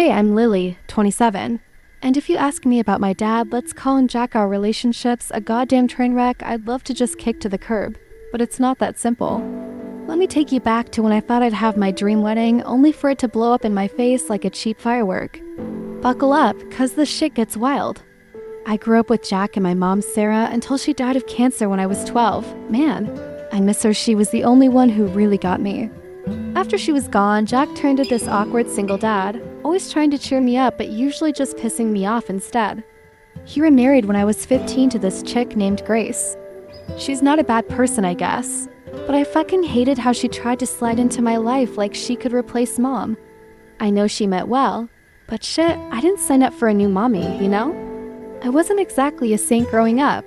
Hey, I'm Lily, 27. And if you ask me about my dad, let's call and Jack our relationships a goddamn train wreck I'd love to just kick to the curb. But it's not that simple. Let me take you back to when I thought I'd have my dream wedding, only for it to blow up in my face like a cheap firework. Buckle up, cause the shit gets wild. I grew up with Jack and my mom Sarah until she died of cancer when I was 12. Man, I miss her. She was the only one who really got me. After she was gone, Jack turned to this awkward single dad, always trying to cheer me up but usually just pissing me off instead. He remarried when I was 15 to this chick named Grace. She's not a bad person, I guess, but I fucking hated how she tried to slide into my life like she could replace mom. I know she meant well, but shit, I didn't sign up for a new mommy, you know? I wasn't exactly a saint growing up.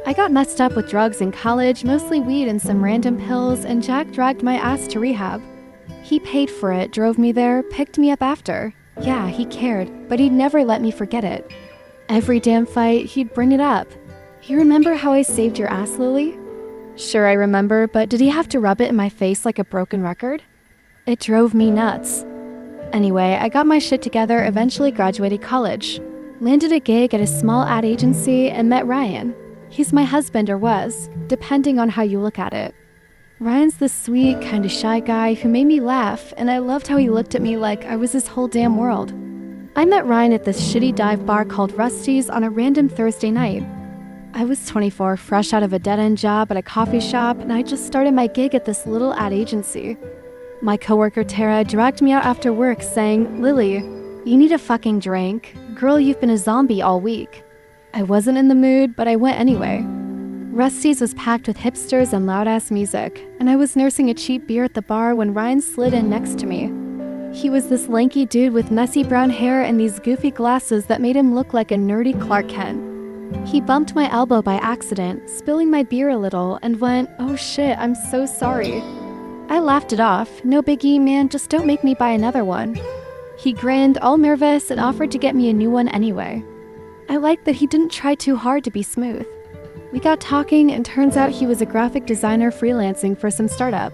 I got messed up with drugs in college, mostly weed and some random pills, and Jack dragged my ass to rehab. He paid for it, drove me there, picked me up after. Yeah, he cared, but he'd never let me forget it. Every damn fight, he'd bring it up. You remember how I saved your ass, Lily? Sure, I remember, but did he have to rub it in my face like a broken record? It drove me nuts. Anyway, I got my shit together, eventually graduated college, landed a gig at a small ad agency, and met Ryan. He's my husband, or was, depending on how you look at it. Ryan's this sweet, kinda shy guy who made me laugh, and I loved how he looked at me like I was his whole damn world. I met Ryan at this shitty dive bar called Rusty's on a random Thursday night. I was 24, fresh out of a dead-end job at a coffee shop, and I just started my gig at this little ad agency. My coworker Tara dragged me out after work saying, "Lily, you need a fucking drink. Girl, you've been a zombie all week." I wasn't in the mood, but I went anyway. Rusty's was packed with hipsters and loud-ass music, and I was nursing a cheap beer at the bar when Ryan slid in next to me. He was this lanky dude with messy brown hair and these goofy glasses that made him look like a nerdy Clark Kent. He bumped my elbow by accident, spilling my beer a little, and went, "Oh shit, I'm so sorry." I laughed it off. "No biggie, man, just don't make me buy another one." He grinned, all nervous, and offered to get me a new one anyway. I liked that he didn't try too hard to be smooth. We got talking, and turns out he was a graphic designer freelancing for some startup.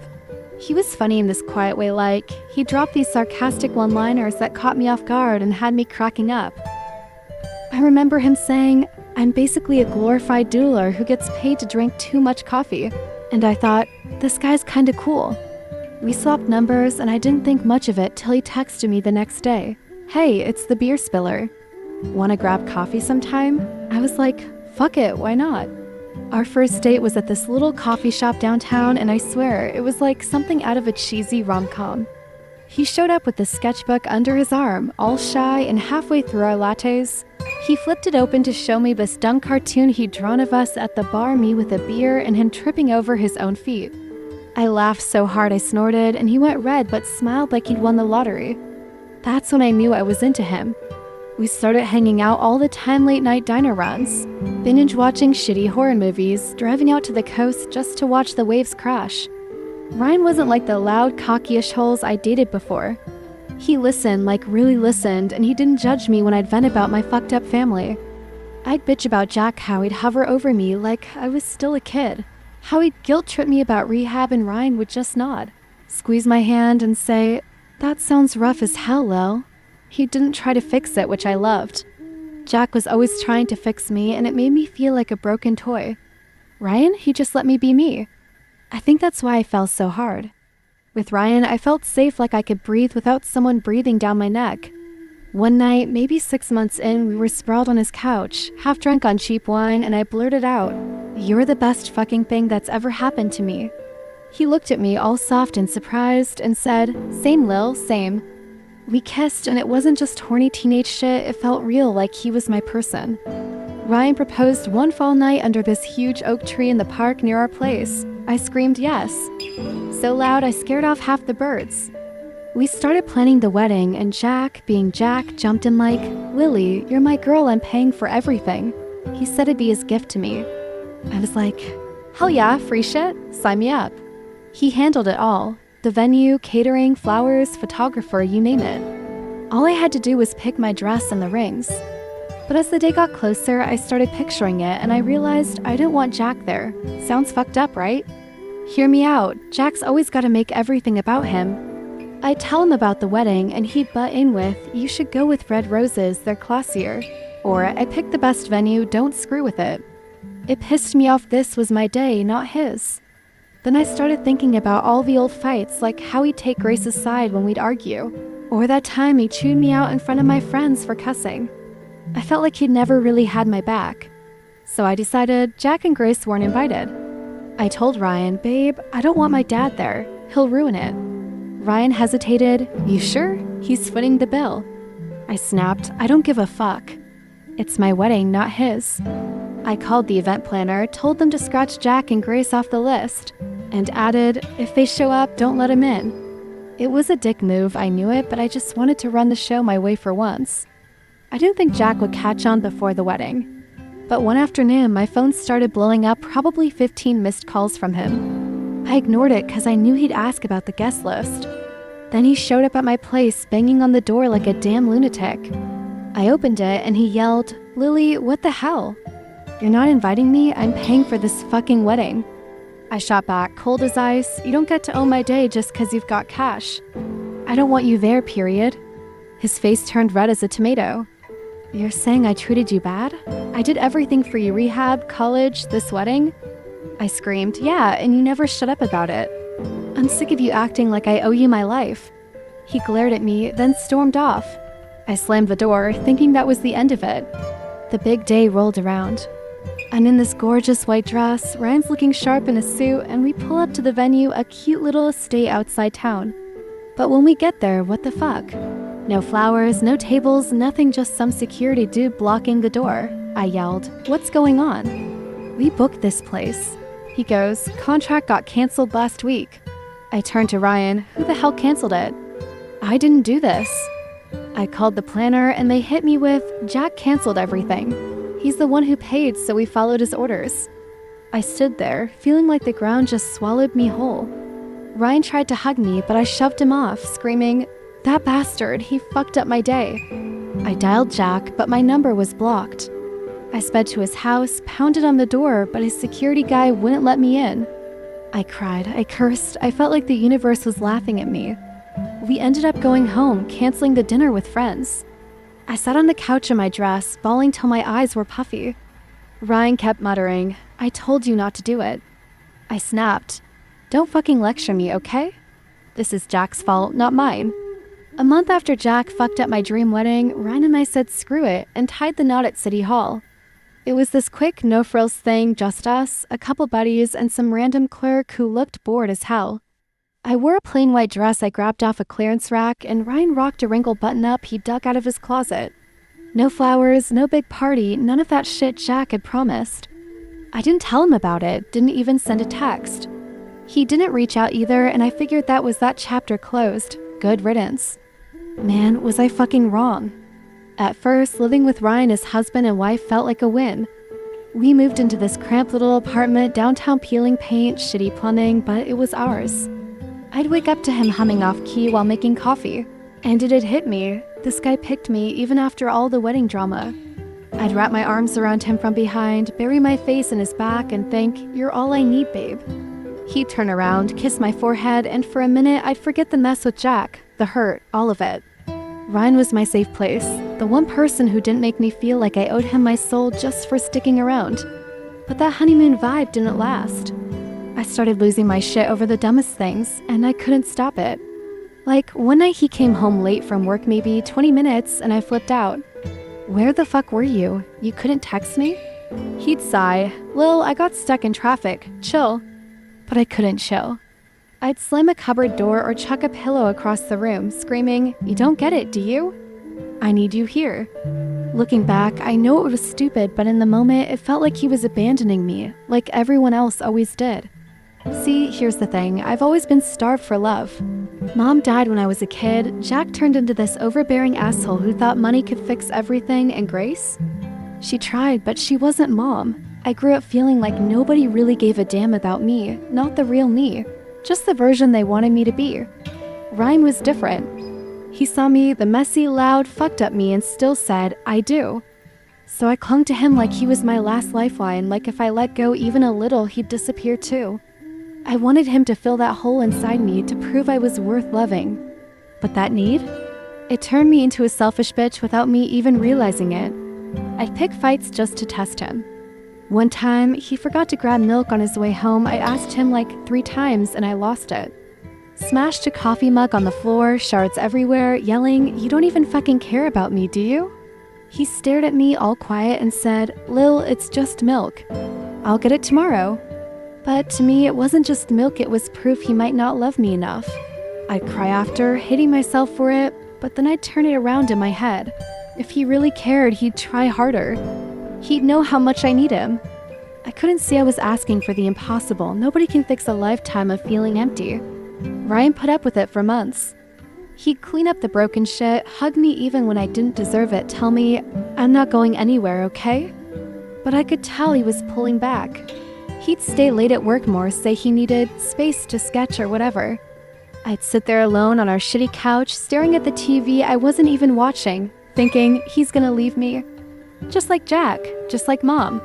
He was funny in this quiet way, like, he dropped these sarcastic one-liners that caught me off guard and had me cracking up. I remember him saying, "I'm basically a glorified doodler who gets paid to drink too much coffee." And I thought, this guy's kinda cool. We swapped numbers, and I didn't think much of it till he texted me the next day. "Hey, it's the beer spiller. Wanna grab coffee sometime?" I was like, fuck it, why not? Our first date was at this little coffee shop downtown, and I swear, it was like something out of a cheesy rom-com. He showed up with the sketchbook under his arm, all shy, and halfway through our lattes, he flipped it open to show me this dumb cartoon he'd drawn of us at the bar, me with a beer and him tripping over his own feet. I laughed so hard I snorted, and he went red but smiled like he'd won the lottery. That's when I knew I was into him. We started hanging out all the time, late-night diner runs, binge-watching shitty horror movies, driving out to the coast just to watch the waves crash. Ryan wasn't like the loud, cocky-ish holes I dated before. He listened, like really listened, and he didn't judge me when I'd vent about my fucked-up family. I'd bitch about Jack how he'd hover over me like I was still a kid, how he'd guilt-trip me about rehab, and Ryan would just nod, squeeze my hand, and say, "That sounds rough as hell, Lil." He didn't try to fix it, which I loved. Jack was always trying to fix me, and it made me feel like a broken toy. Ryan, he just let me be me. I think that's why I fell so hard. With Ryan, I felt safe, like I could breathe without someone breathing down my neck. One night, maybe 6 months in, we were sprawled on his couch, half drunk on cheap wine, and I blurted out, "You're the best fucking thing that's ever happened to me." He looked at me all soft and surprised and said, "Same, Lil, same." We kissed, and it wasn't just horny teenage shit, it felt real, like he was my person. Ryan proposed one fall night under this huge oak tree in the park near our place. I screamed yes. So loud I scared off half the birds. We started planning the wedding, and Jack, being Jack, jumped in like, "Lily, you're my girl, I'm paying for everything." He said it'd be his gift to me. I was like, hell yeah, free shit? Sign me up. He handled it all. The venue, catering, flowers, photographer, you name it. All I had to do was pick my dress and the rings. But as the day got closer, I started picturing it, and I realized I didn't want Jack there. Sounds fucked up, right? Hear me out. Jack's always gotta make everything about him. I'd tell him about the wedding and he'd butt in with, "You should go with red roses, they're classier." Or, "I picked the best venue, don't screw with it." It pissed me off this was my day, not his. Then I started thinking about all the old fights, like how he'd take Grace's side when we'd argue, or that time he chewed me out in front of my friends for cussing. I felt like he'd never really had my back. So I decided Jack and Grace weren't invited. I told Ryan, "Babe, I don't want my dad there. He'll ruin it." Ryan hesitated. "You sure? He's footing the bill." I snapped, "I don't give a fuck. It's my wedding, not his." I called the event planner, told them to scratch Jack and Grace off the list, and added, "If they show up, don't let him in." It was a dick move, I knew it, but I just wanted to run the show my way for once. I didn't think Jack would catch on before the wedding. But one afternoon, my phone started blowing up, probably 15 missed calls from him. I ignored it because I knew he'd ask about the guest list. Then he showed up at my place, banging on the door like a damn lunatic. I opened it and he yelled, "Lily, what the hell? You're not inviting me? I'm paying for this fucking wedding." I shot back, cold as ice. "You don't get to own my day just because you've got cash. I don't want you there, period." His face turned red as a tomato. "You're saying I treated you bad? I did everything for you, rehab, college, this wedding?" I screamed, "Yeah, and you never shut up about it. I'm sick of you acting like I owe you my life." He glared at me, then stormed off. I slammed the door, thinking that was the end of it. The big day rolled around. I'm in this gorgeous white dress, Ryan's looking sharp in a suit, and we pull up to the venue, a cute little estate outside town. But when we get there, what the fuck? No flowers, no tables, nothing, just some security dude blocking the door. I yelled, "What's going on?" "We booked this place." He goes, "Contract got canceled last week." I turned to Ryan, "Who the hell canceled it?" "I didn't do this." I called the planner and they hit me with, "Jack canceled everything. He's the one who paid, so we followed his orders." I stood there, feeling like the ground just swallowed me whole. Ryan tried to hug me, but I shoved him off, screaming, "That bastard, he fucked up my day." I dialed Jack, but my number was blocked. I sped to his house, pounded on the door, but his security guy wouldn't let me in. I cried, I cursed, I felt like the universe was laughing at me. We ended up going home, canceling the dinner with friends. I sat on the couch in my dress, bawling till my eyes were puffy. Ryan kept muttering, "I told you not to do it." I snapped, "Don't fucking lecture me, okay? This is Jack's fault, not mine." A month after Jack fucked up my dream wedding, Ryan and I said screw it and tied the knot at City Hall. It was this quick, no-frills thing, just us, a couple buddies, and some random clerk who looked bored as hell. I wore a plain white dress I grabbed off a clearance rack, and Ryan rocked a wrinkled button-up he dug out of his closet. No flowers, no big party, none of that shit Jack had promised. I didn't tell him about it, didn't even send a text. He didn't reach out either, and I figured that was that chapter closed. Good riddance. Man, was I fucking wrong. At first, living with Ryan as husband and wife felt like a win. We moved into this cramped little apartment, downtown, peeling paint, shitty plumbing, but it was ours. I'd wake up to him humming off-key while making coffee. And it'd hit me. This guy picked me even after all the wedding drama. I'd wrap my arms around him from behind, bury my face in his back, and think, "You're all I need, babe." He'd turn around, kiss my forehead, and for a minute I'd forget the mess with Jack, the hurt, all of it. Ryan was my safe place, the one person who didn't make me feel like I owed him my soul just for sticking around. But that honeymoon vibe didn't last. I started losing my shit over the dumbest things, and I couldn't stop it. Like, one night he came home late from work, maybe 20 minutes, and I flipped out. "Where the fuck were you? You couldn't text me?" He'd sigh, "Lil, I got stuck in traffic. Chill." But I couldn't chill. I'd slam a cupboard door or chuck a pillow across the room, screaming, "You don't get it, do you? I need you here." Looking back, I know it was stupid, but in the moment, it felt like he was abandoning me, like everyone else always did. See, here's the thing, I've always been starved for love. Mom died when I was a kid, Jack turned into this overbearing asshole who thought money could fix everything, and Grace? She tried, but she wasn't Mom. I grew up feeling like nobody really gave a damn about me, not the real me, just the version they wanted me to be. Ryan was different. He saw me, the messy, loud, fucked up me, and still said, "I do." So I clung to him like he was my last lifeline, like if I let go even a little, he'd disappear too. I wanted him to fill that hole inside me to prove I was worth loving. But that need? It turned me into a selfish bitch without me even realizing it. I'd pick fights just to test him. One time, he forgot to grab milk on his way home. I asked him like 3 times and I lost it. Smashed a coffee mug on the floor, shards everywhere, yelling, "You don't even fucking care about me, do you?" He stared at me all quiet and said, "Lil, it's just milk. I'll get it tomorrow." But to me, it wasn't just milk, it was proof he might not love me enough. I'd cry after, hating myself for it, but then I'd turn it around in my head. If he really cared, he'd try harder. He'd know how much I need him. I couldn't see I was asking for the impossible. Nobody can fix a lifetime of feeling empty. Ryan put up with it for months. He'd clean up the broken shit, hug me even when I didn't deserve it, tell me, "I'm not going anywhere, okay?" But I could tell he was pulling back. He'd stay late at work more, say he needed space to sketch or whatever. I'd sit there alone on our shitty couch, staring at the TV I wasn't even watching, thinking he's gonna leave me. Just like Jack, just like Mom.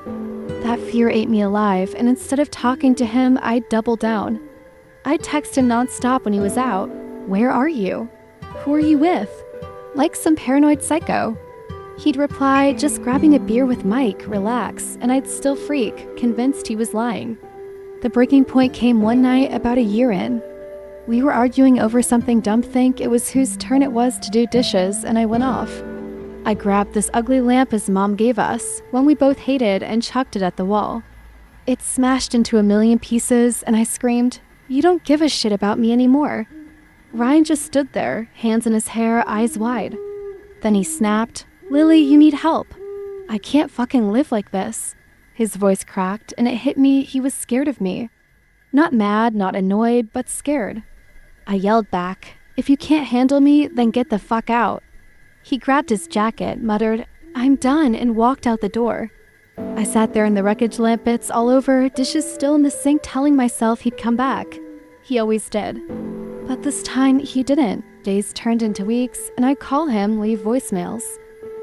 That fear ate me alive, and instead of talking to him, I'd double down. I'd text him nonstop when he was out. "Where are you? Who are you with?" Like some paranoid psycho. He'd reply, "Just grabbing a beer with Mike, relax," and I'd still freak, convinced he was lying. The breaking point came one night about a year in. We were arguing over something dumb, think it was whose turn it was to do dishes, and I went off. I grabbed this ugly lamp his mom gave us, one we both hated, and chucked it at the wall. It smashed into a million pieces, and I screamed, "You don't give a shit about me anymore." Ryan just stood there, hands in his hair, eyes wide. Then he snapped, "Lily, you need help. I can't fucking live like this." His voice cracked, and it hit me he was scared of me. Not mad, not annoyed, but scared. I yelled back, "If you can't handle me, then get the fuck out." He grabbed his jacket, muttered, "I'm done," and walked out the door. I sat there in the wreckage, lamp bits all over, dishes still in the sink, telling myself he'd come back. He always did. But this time, he didn't. Days turned into weeks, and I'd call him, leave voicemails.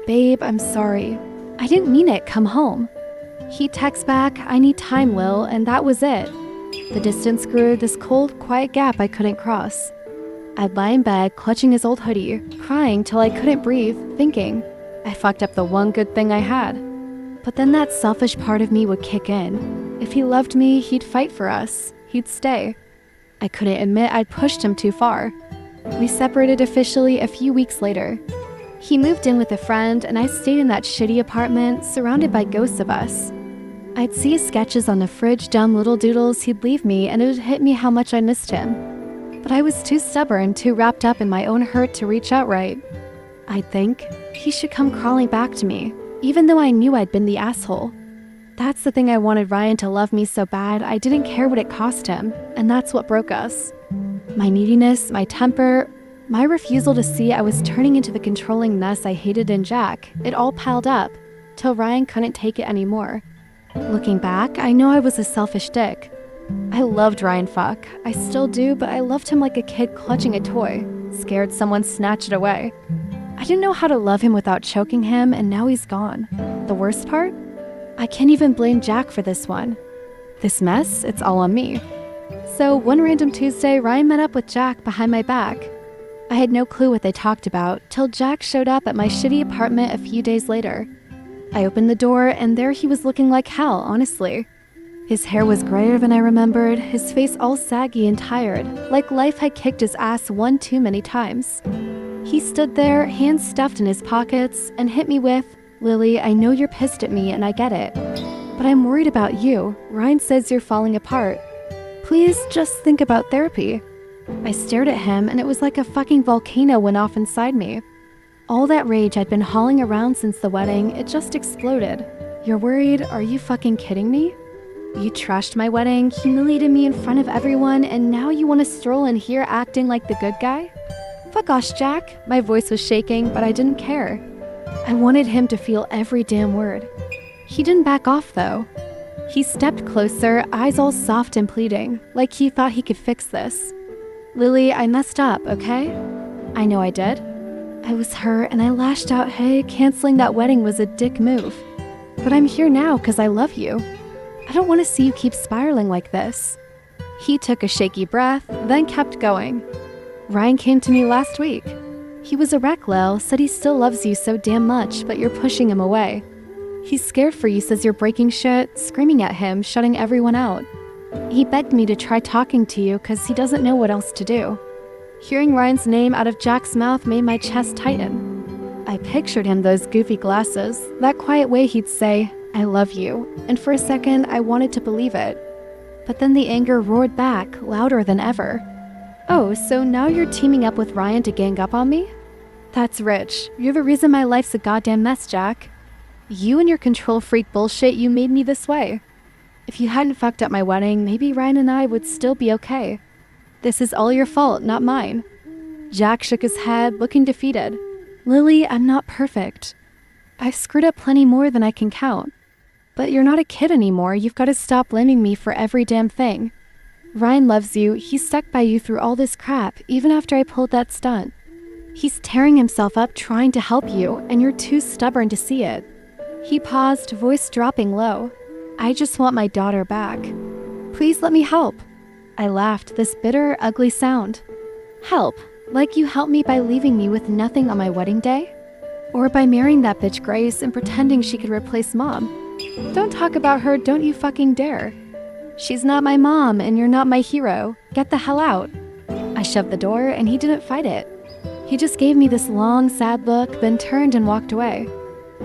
"Babe, I'm sorry. I didn't mean it, come home." He'd text back, "I need time, Lil," and that was it. The distance grew, this cold, quiet gap I couldn't cross. I'd lie in bed, clutching his old hoodie, crying till I couldn't breathe, thinking, I fucked up the one good thing I had. But then that selfish part of me would kick in. If he loved me, he'd fight for us. He'd stay. I couldn't admit I'd pushed him too far. We separated officially a few weeks later. He moved in with a friend, and I stayed in that shitty apartment, surrounded by ghosts of us. I'd see his sketches on the fridge, dumb little doodles he'd leave me, and it would hit me how much I missed him. But I was too stubborn, too wrapped up in my own hurt to reach out right. I'd think he should come crawling back to me, even though I knew I'd been the asshole. That's the thing I wanted Ryan to love me so bad, I didn't care what it cost him, and that's what broke us. My neediness, my temper, my refusal to see I was turning into the controlling mess I hated in Jack, it all piled up, till Ryan couldn't take it anymore. Looking back, I know I was a selfish dick. I loved Ryan fuck. I still do, but I loved him like a kid clutching a toy, scared someone snatch it away. I didn't know how to love him without choking him, and now he's gone. The worst part? I can't even blame Jack for this one. This mess, it's all on me. So one random Tuesday, Ryan met up with Jack behind my back. I had no clue what they talked about, till Jack showed up at my shitty apartment a few days later. I opened the door, and there he was looking like hell, honestly. His hair was grayer than I remembered, his face all saggy and tired, like life had kicked his ass one too many times. He stood there, hands stuffed in his pockets, and hit me with, "Lily, I know you're pissed at me, and I get it. But I'm worried about you. Ryan says you're falling apart. Please just think about therapy." I stared at him, and it was like a fucking volcano went off inside me. All that rage I'd been hauling around since the wedding, it just exploded. "You're worried? Are you fucking kidding me? You trashed my wedding, humiliated me in front of everyone, and now you want to stroll in here acting like the good guy? Fuck off, Jack." My voice was shaking, but I didn't care. I wanted him to feel every damn word. He didn't back off, though. He stepped closer, eyes all soft and pleading, like he thought he could fix this. "Lily, I messed up, okay? I know I did. I was hurt, and I lashed out, hey, canceling that wedding was a dick move. But I'm here now because I love you. I don't want to see you keep spiraling like this." He took a shaky breath, then kept going. Ryan came to me last week. He was a wreck, Lil, said he still loves you so damn much, but you're pushing him away. He's scared for you, says you're breaking shit, screaming at him, shutting everyone out. He begged me to try talking to you because he doesn't know what else to do. Hearing Ryan's name out of Jack's mouth made my chest tighten. I pictured him those goofy glasses, that quiet way he'd say, I love you, and for a second I wanted to believe it. But then the anger roared back, louder than ever. Oh, so now you're teaming up with Ryan to gang up on me? That's rich. You're the reason my life's a goddamn mess, Jack. You and your control freak bullshit, you made me this way. If you hadn't fucked up my wedding, maybe Ryan and I would still be okay. This is all your fault, not mine. Jack shook his head, looking defeated. Lily, I'm not perfect. I've screwed up plenty more than I can count. But you're not a kid anymore. You've got to stop blaming me for every damn thing. Ryan loves you. He stuck by you through all this crap, even after I pulled that stunt. He's tearing himself up trying to help you, and you're too stubborn to see it. He paused, voice dropping low. I just want my daughter back. Please let me help. I laughed, this bitter, ugly sound. Help? Like you helped me by leaving me with nothing on my wedding day? Or by marrying that bitch Grace and pretending she could replace Mom? Don't talk about her, don't you fucking dare. She's not my mom, and you're not my hero. Get the hell out. I shoved the door, and he didn't fight it. He just gave me this long, sad look, then turned and walked away.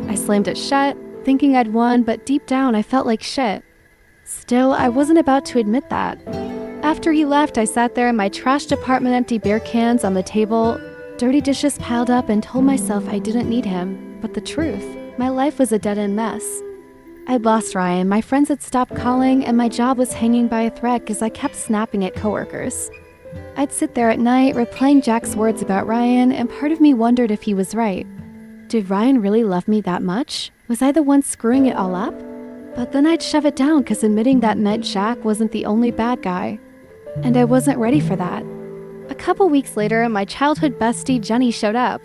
I slammed it shut, thinking I'd won, but deep down I felt like shit. Still, I wasn't about to admit that. After he left, I sat there in my trashed apartment, empty beer cans on the table, dirty dishes piled up, and told myself I didn't need him. But the truth, my life was a dead-end mess. I'd lost Ryan, my friends had stopped calling, and my job was hanging by a thread because I kept snapping at coworkers. I'd sit there at night, replaying Jack's words about Ryan, and part of me wondered if he was right. Did Ryan really love me that much? Was I the one screwing it all up? But then I'd shove it down because admitting that meant Jack wasn't the only bad guy. And I wasn't ready for that. A couple weeks later, my childhood bestie Jenny showed up.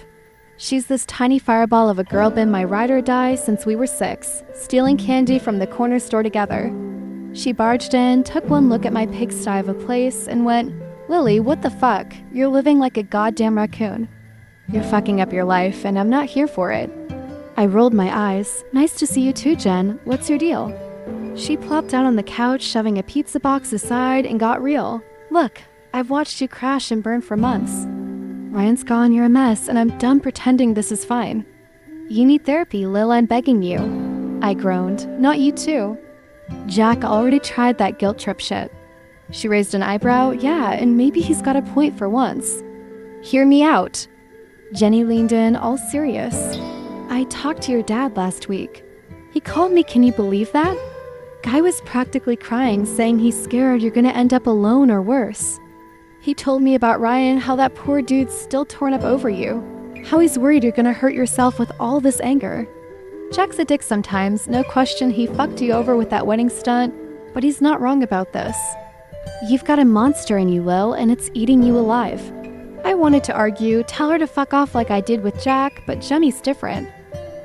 She's this tiny fireball of a girl been my ride or die since we were 6, stealing candy from the corner store together. She barged in, took one look at my pigsty of a place, and went, Lily, what the fuck? You're living like a goddamn raccoon. You're fucking up your life, and I'm not here for it. I rolled my eyes. Nice to see you too, Jen. What's your deal? She plopped down on the couch, shoving a pizza box aside, and got real. Look, I've watched you crash and burn for months. Ryan's gone, you're a mess, and I'm done pretending this is fine. You need therapy, Lil, I'm begging you. I groaned. Not you too. Jack already tried that guilt trip shit. She raised an eyebrow. Yeah, and maybe he's got a point for once. Hear me out. Jenny leaned in, all serious. I talked to your dad last week. He called me, can you believe that? Guy was practically crying, saying he's scared you're gonna end up alone or worse. He told me about Ryan, how that poor dude's still torn up over you. How he's worried you're gonna hurt yourself with all this anger. Jack's a dick sometimes, no question he fucked you over with that wedding stunt, but he's not wrong about this. You've got a monster in you, Lil, and it's eating you alive. I wanted to argue, tell her to fuck off like I did with Jack, but Jenny's different.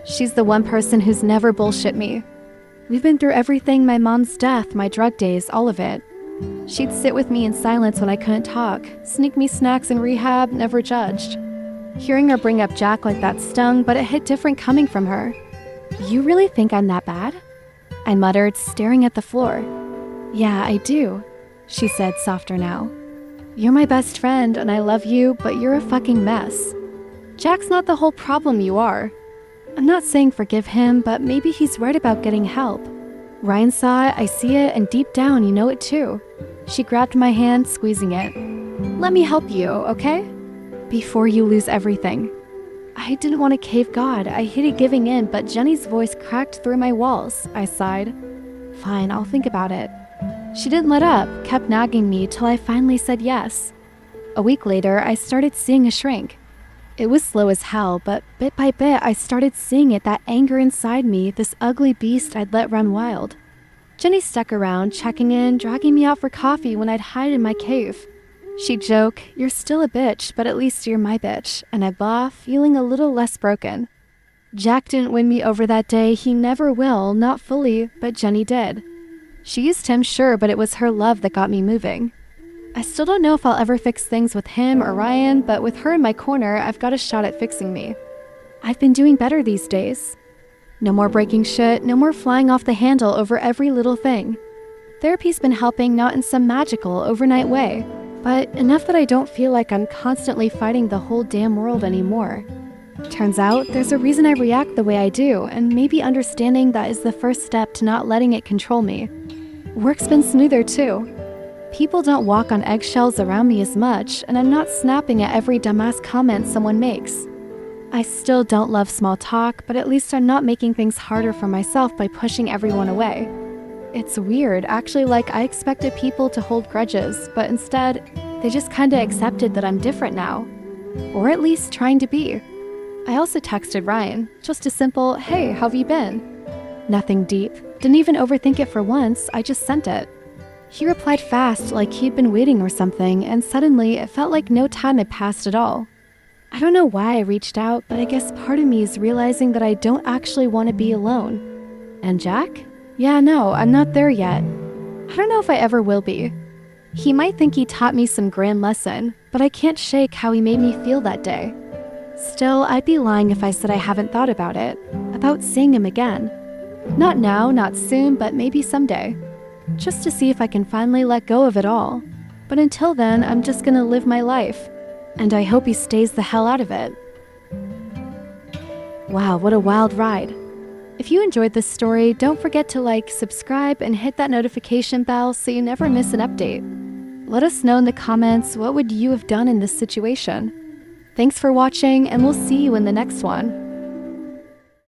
She's the one person who's never bullshit me. We've been through everything, my mom's death, my drug days, all of it. She'd sit with me in silence when I couldn't talk, sneak me snacks in rehab, never judged. Hearing her bring up Jack like that stung, but it hit different coming from her. You really think I'm that bad? I muttered, staring at the floor. Yeah, I do, she said, softer now. You're my best friend, and I love you, but you're a fucking mess. Jack's not the whole problem, you are. I'm not saying forgive him, but maybe he's right about getting help. Ryan saw it, I see it, and deep down you know it too. She grabbed my hand, squeezing it. Let me help you, okay? Before you lose everything. I didn't want to cave God. I hated giving in, but Jenny's voice cracked through my walls. I sighed. Fine, I'll think about it. She didn't let up, kept nagging me till I finally said yes. A week later, I started seeing a shrink. It was slow as hell, but bit by bit, I started seeing it, that anger inside me, this ugly beast I'd let run wild. Jenny stuck around, checking in, dragging me out for coffee when I'd hide in my cave. She'd joke, you're still a bitch, but at least you're my bitch, and I'd laugh, feeling a little less broken. Jack didn't win me over that day, he never will, not fully, but Jenny did. She used him, sure, but it was her love that got me moving. I still don't know if I'll ever fix things with him or Ryan, but with her in my corner, I've got a shot at fixing me. I've been doing better these days. No more breaking shit, no more flying off the handle over every little thing. Therapy's been helping, not in some magical, overnight way, but enough that I don't feel like I'm constantly fighting the whole damn world anymore. Turns out, there's a reason I react the way I do, and maybe understanding that is the first step to not letting it control me. Work's been smoother too. People don't walk on eggshells around me as much, and I'm not snapping at every dumbass comment someone makes. I still don't love small talk, but at least I'm not making things harder for myself by pushing everyone away. It's weird, actually, like I expected people to hold grudges, but instead, they just kinda accepted that I'm different now. Or at least trying to be. I also texted Ryan, just a simple, "Hey, how have you been?" Nothing deep, didn't even overthink it for once, I just sent it. He replied fast, like he'd been waiting or something, and suddenly it felt like no time had passed at all. I don't know why I reached out, but I guess part of me is realizing that I don't actually want to be alone. And Jack? Yeah, no, I'm not there yet. I don't know if I ever will be. He might think he taught me some grand lesson, but I can't shake how he made me feel that day. Still, I'd be lying if I said I haven't thought about it, about seeing him again. Not now, not soon, but maybe someday. Just to see if I can finally let go of it all. But until then, I'm just gonna live my life. And I hope he stays the hell out of it. Wow, what a wild ride. If you enjoyed this story, don't forget to like, subscribe, and hit that notification bell so you never miss an update. Let us know in the comments, what would you have done in this situation? Thanks for watching, and we'll see you in the next one.